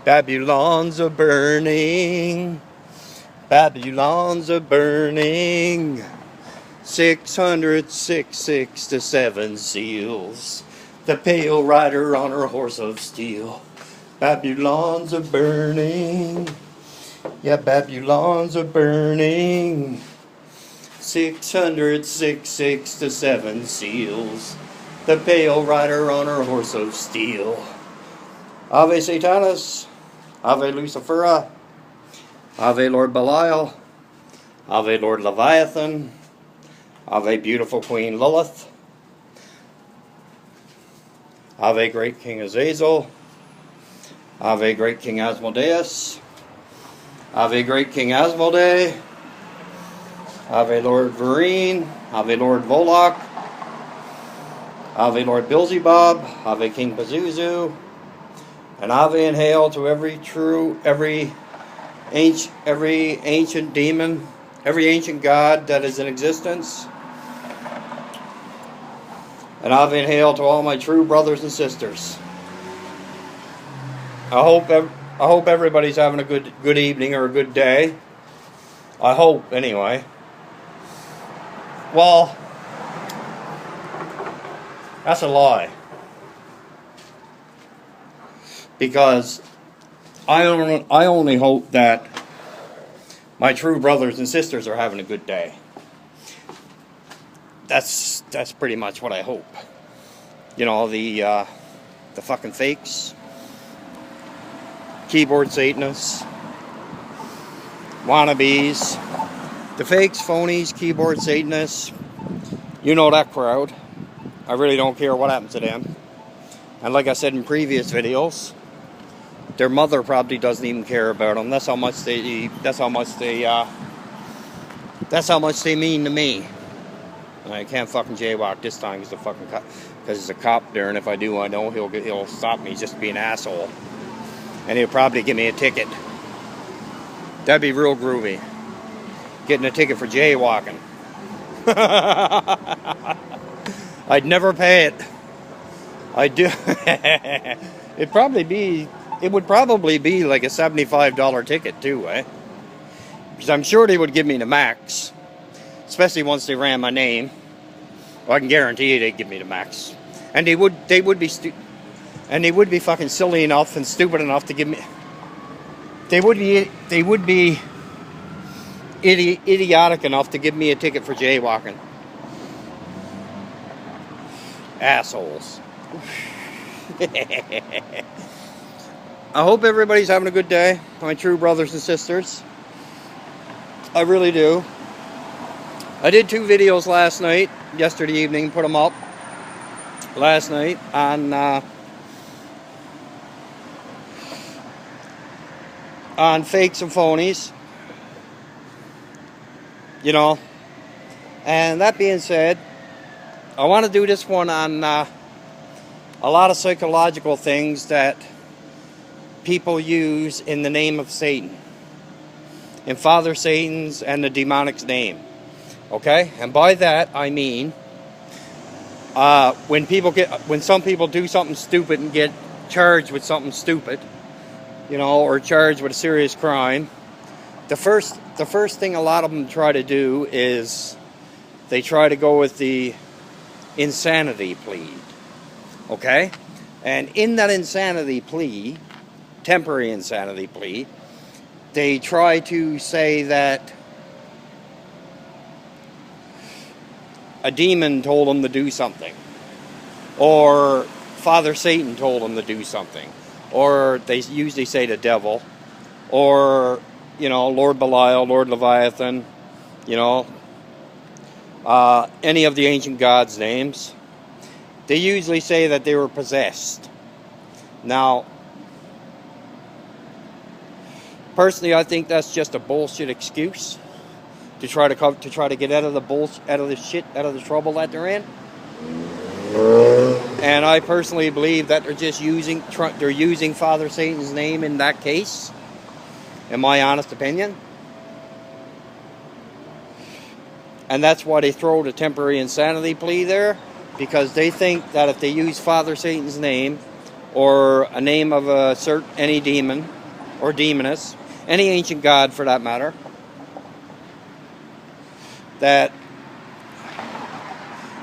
Babylon's a burning. Babylon's a burning. 666 to 7 seals. The pale rider on her horse of steel. Babylon's a burning. Yeah, Babylon's a burning. 666 to 7 seals. The pale rider on her horse of steel. Ave Satanas. Ave Lucifera. Ave Lord Belial. Ave Lord Leviathan. Ave beautiful Queen Lilith. Ave great King Azazel. Ave great King Asmodeus. Ave great King Asmodee. Ave Lord Vereen. Ave Lord Volok. Ave Lord Beelzebub. Ave King Pazuzu. And Ave and hail to every ancient demon, every ancient god that is in existence. And Ave and hail to all my true brothers and sisters. I hope everybody's having a good evening or a good day. I hope, anyway. Well, that's a lie. Because I only hope that my true brothers and sisters are having a good day. That's pretty much what I hope. You know, the fucking fakes, keyboard Satanists, wannabes, the fakes, phonies, keyboard Satanists. You know that crowd. I really don't care what happens to them. And like I said in previous videos, their mother probably doesn't even care about them. That's how much they mean to me. And I can't fucking jaywalk this time because there's a cop there, and if I do, I know he'll stop me just to be an asshole, and he'll probably give me a ticket. That'd be real groovy. Getting a ticket for jaywalking. I'd never pay it. I do. It would probably be like a $75 ticket too, eh? Because I'm sure they would give me the max, especially once they ran my name. Well, I can guarantee you they'd give me the max, and they would be fucking silly enough and stupid enough to give me. They would be idiotic enough to give me a ticket for jaywalking. Assholes. I hope everybody's having a good day, my true brothers and sisters. I really do. I did 2 videos yesterday evening, put them up last night on fakes and phonies. You know, and that being said, I want to do this one on a lot of psychological things that people use in the name of Satan, in Father Satan's and the demonic's name. Okay, and by that I mean when some people do something stupid and get charged with something stupid, you know, or charged with a serious crime. The first thing a lot of them try to do is they try to go with the insanity plea. Okay, and in that insanity plea, temporary insanity plea, they try to say that a demon told them to do something, or Father Satan told them to do something, or they usually say the devil, or, you know, Lord Belial, Lord Leviathan, you know, any of the ancient gods' names. They usually say that they were possessed. Now, personally, I think that's just a bullshit excuse to try to get out of the trouble that they're in. And I personally believe that they're just using Father Satan's name in that case, in my honest opinion. And that's why they throw the temporary insanity plea there, because they think that if they use Father Satan's name, or a name of any demon or demoness, any ancient god for that matter, that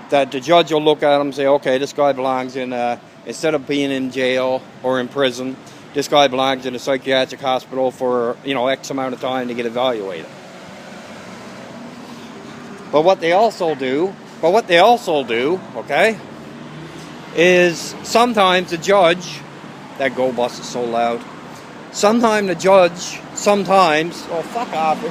the judge will look at him and say, okay, this guy belongs in, instead of being in jail or in prison, this guy belongs in a psychiatric hospital for, X amount of time to get evaluated. But what they also do, okay, is sometimes the judge, that go bus is so loud, sometimes, oh fuck off,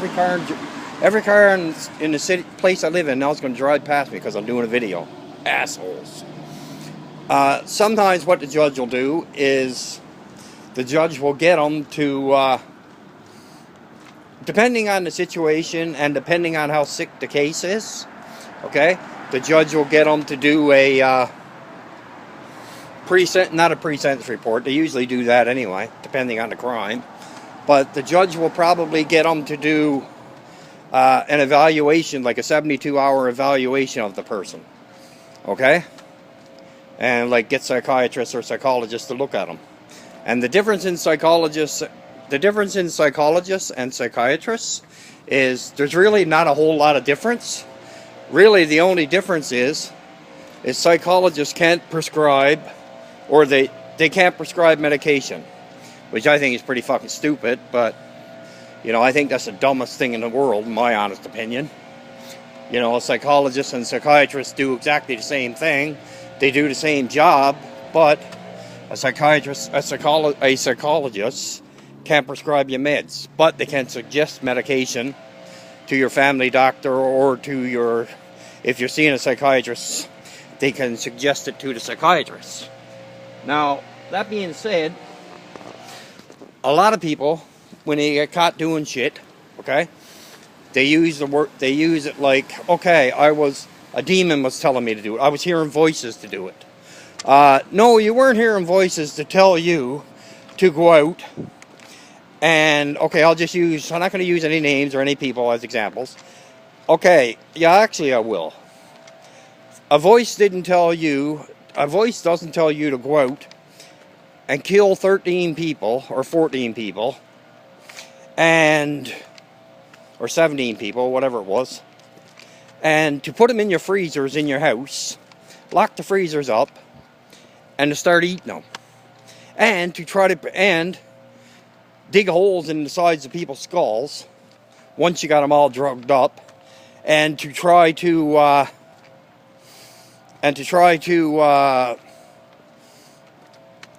every car in the city, place I live in now is going to drive past me because I'm doing a video. Assholes. Sometimes what the judge will do is the judge will get them to, depending on the situation and depending on how sick the case is, okay, the judge will get them to do a not a pre-sentence report. They usually do that anyway, depending on the crime. But the judge will probably get them to do an evaluation, like a 72-hour evaluation of the person, okay? And like get psychiatrists or psychologists to look at them. And the difference in psychologists and psychiatrists is there's really not a whole lot of difference. Really, the only difference is psychologists can't prescribe, or they can't prescribe medication, which I think is pretty fucking stupid, but I think that's the dumbest thing in the world, in my honest opinion. Psychologists and psychiatrists do exactly the same thing. They do the same job, but a psychologist can't prescribe you meds, but they can suggest medication to your family doctor or to if you're seeing a psychiatrist, they can suggest it to the psychiatrist. Now, that being said, a lot of people, when they get caught doing shit, okay, they use it like, okay, a demon was telling me to do it. I was hearing voices to do it. No, you weren't hearing voices to tell you to go out and, okay, I'm not going to use any names or any people as examples. Okay, yeah, actually I will. A voice doesn't tell you to go out and kill 13 people or 14 people or 17 people, whatever it was, and to put them in your freezers in your house, lock the freezers up, and to start eating them, and to try to dig holes in the sides of people's skulls once you got them all drugged up, and to try to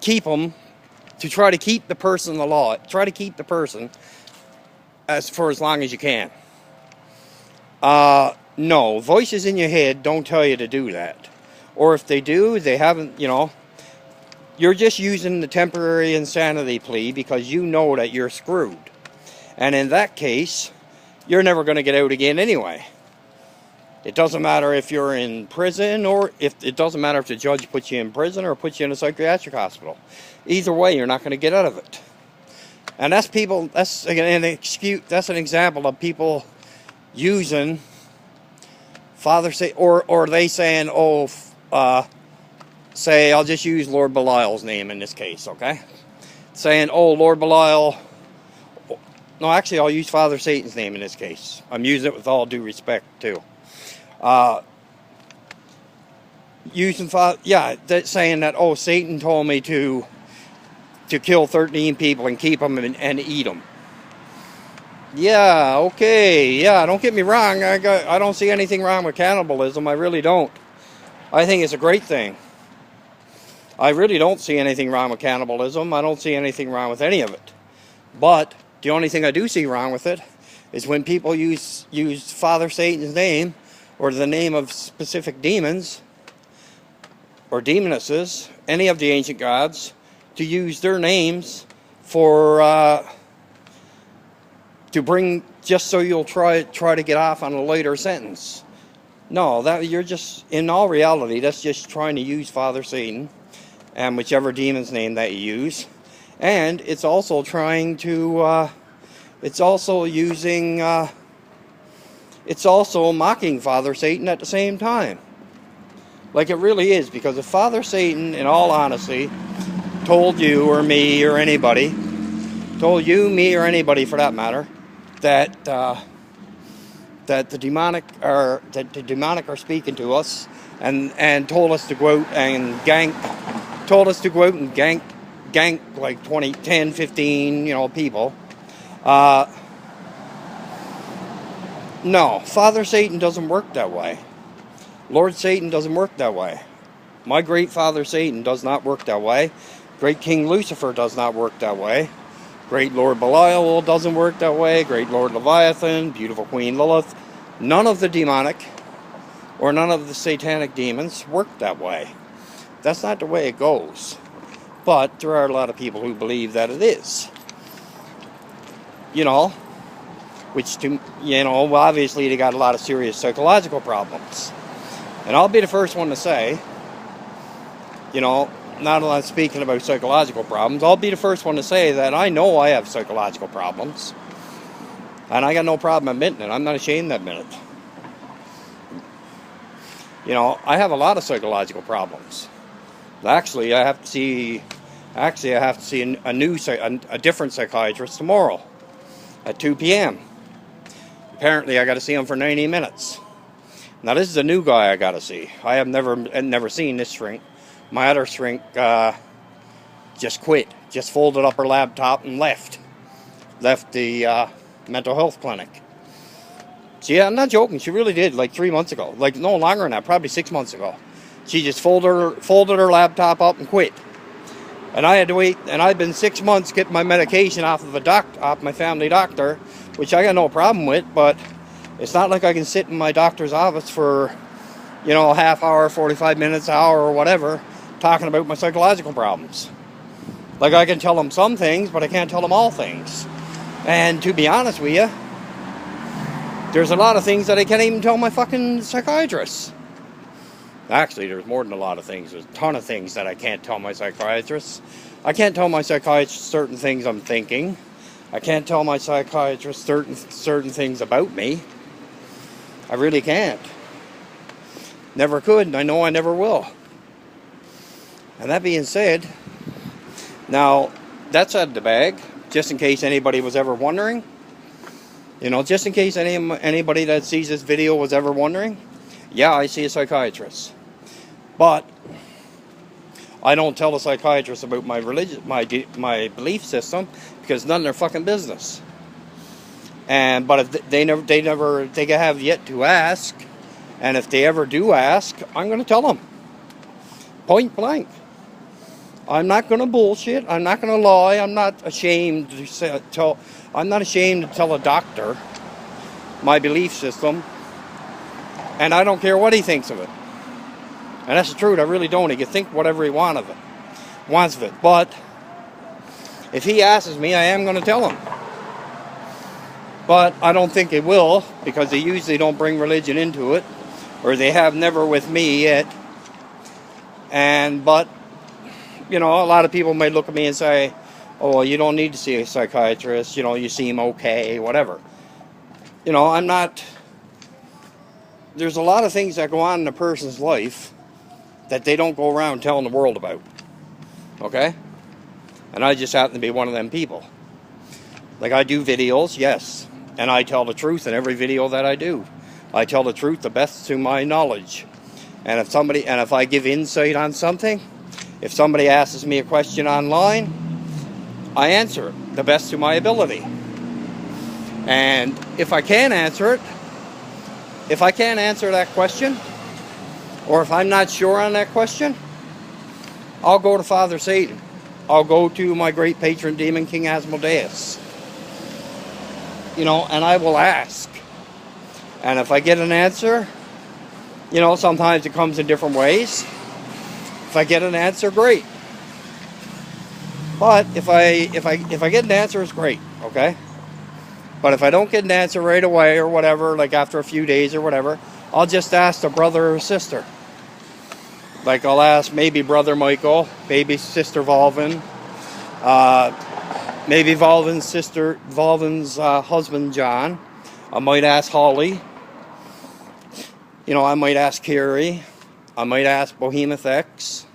keep the person alive, try to keep the person for as long as you can. No, voices in your head don't tell you to do that. Or if they do, they haven't, you're just using the temporary insanity plea because you know that you're screwed. And in that case, you're never going to get out again anyway. It doesn't matter if you're in prison, or it doesn't matter if the judge puts you in prison or puts you in a psychiatric hospital. Either way, you're not going to get out of it. And that's an example of people using Father say, or they saying, say, I'll just use Lord Belial's name in this case, okay? Saying, Lord Belial, no, actually, I'll use Father Satan's name in this case. I'm using it with all due respect, too. Saying that, Satan told me to kill 13 people and keep them and eat them. Yeah, okay, yeah, don't get me wrong, I don't see anything wrong with cannibalism, I really don't. I think it's a great thing. I really don't see anything wrong with cannibalism, I don't see anything wrong with any of it. But the only thing I do see wrong with it is when people use Father Satan's name, or the name of specific demons, or demonesses, any of the ancient gods, to use their names for, to bring, just so you'll try to get off on a later sentence. No, you're just, in all reality, that's just trying to use Father Satan, and whichever demon's name that you use. And it's also trying to, it's also mocking Father Satan at the same time. Like it really is, because if Father Satan, in all honesty, told you or me or anybody, told you, me, or anybody for that matter, that that the demonic are speaking to us, and told us to go out and gank, like 20, 10, 15, people. No, Father Satan doesn't work that way. Lord Satan doesn't work that way. My great Father Satan does not work that way. Great King Lucifer does not work that way. Great Lord Belial doesn't work that way. Great Lord Leviathan, beautiful Queen Lilith. None of the demonic or none of the satanic demons work that way. That's not the way it goes. But there are a lot of people who believe that it is. Which, obviously they got a lot of serious psychological problems. And I'll be the first one to say, not only speaking about psychological problems, I'll be the first one to say that I know I have psychological problems. And I got no problem admitting it. I'm not ashamed to admit it. I have a lot of psychological problems. Actually, I have to see a different psychiatrist tomorrow at 2 p.m. Apparently, I got to see him for 90 minutes. Now, this is a new guy I got to see. I have never seen this shrink. My other shrink just quit. Just folded up her laptop and left the mental health clinic. So, yeah, I'm not joking. She really did, like 3 months ago. Like, no longer than that, probably 6 months ago. She just folded her laptop up and quit. And I had to wait, and I've been 6 months getting my medication off my family doctor, which I got no problem with, but it's not like I can sit in my doctor's office for, a half hour, 45 minutes, an hour, or whatever, talking about my psychological problems. Like, I can tell them some things, but I can't tell them all things. And to be honest with you, there's a lot of things that I can't even tell my fucking psychiatrist. Actually, there's more than a lot of things. There's a ton of things that I can't tell my psychiatrist. I can't tell my psychiatrist certain things I'm thinking. I can't tell my psychiatrist certain things about me. I really can't. Never could, and I know I never will. And that being said, now, that's out of the bag, just in case anybody was ever wondering. Just in case anybody that sees this video was ever wondering. Yeah, I see a psychiatrist. But I don't tell the psychiatrist about my religion, my belief system, because none of their fucking business. But if they have yet to ask, and if they ever do ask, I'm going to tell them. Point blank. I'm not going to bullshit. I'm not going to lie. I'm not ashamed to tell a doctor my belief system, and I don't care what he thinks of it. And that's the truth. I really don't. He can think whatever he wants of it. But if he asks me, I am going to tell him. But I don't think he will, because they usually don't bring religion into it, or they have never with me yet. But a lot of people might look at me and say, "Oh, well, you don't need to see a psychiatrist. You seem okay, whatever." I'm not. There's a lot of things that go on in a person's life that they don't go around telling the world about. Okay? And I just happen to be one of them people. Like, I do videos, yes, and I tell the truth in every video that I do. I tell the truth the best to my knowledge. And if I give insight on something, if somebody asks me a question online, I answer it the best to my ability. And if I can't answer that question, or if I'm not sure on that question, I'll go to Father Satan. I'll go to my great patron demon, King Asmodeus. And I will ask. And if I get an answer, sometimes it comes in different ways. If I get an answer, great. But if I get an answer, it's great, okay? But if I don't get an answer right away or whatever, like after a few days or whatever, I'll just ask a brother or sister. Like, I'll ask maybe Brother Michael, maybe Sister Volvin, maybe Volvin's husband John. I might ask Holly. I might ask Carrie. I might ask Behemoth X.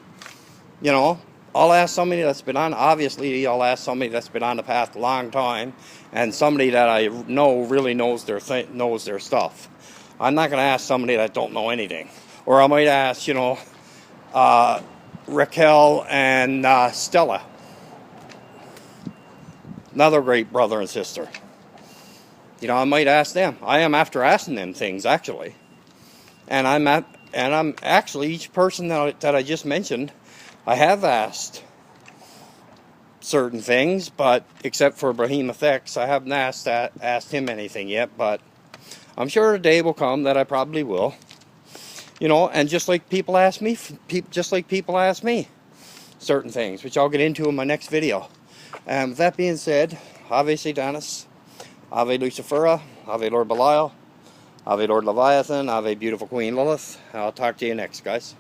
I'll ask somebody that's been on, obviously I'll ask somebody that's been on the path a long time, and somebody that I know really knows their stuff. I'm not going to ask somebody that don't know anything. Or I might ask, you know, Raquel and Stella, another great brother and sister. You know, I might ask them. I am after asking them things, actually. And I'm actually, each person that I just mentioned, I have asked certain things, but except for Behemoth X, I haven't asked him anything yet, but I'm sure a day will come that I probably will. You know, and just like people ask me, certain things, which I'll get into in my next video. And with that being said, Ave Satanis, Ave Lucifera, Ave Lord Belial, Ave Lord Leviathan, Ave Beautiful Queen Lilith. I'll talk to you next, guys.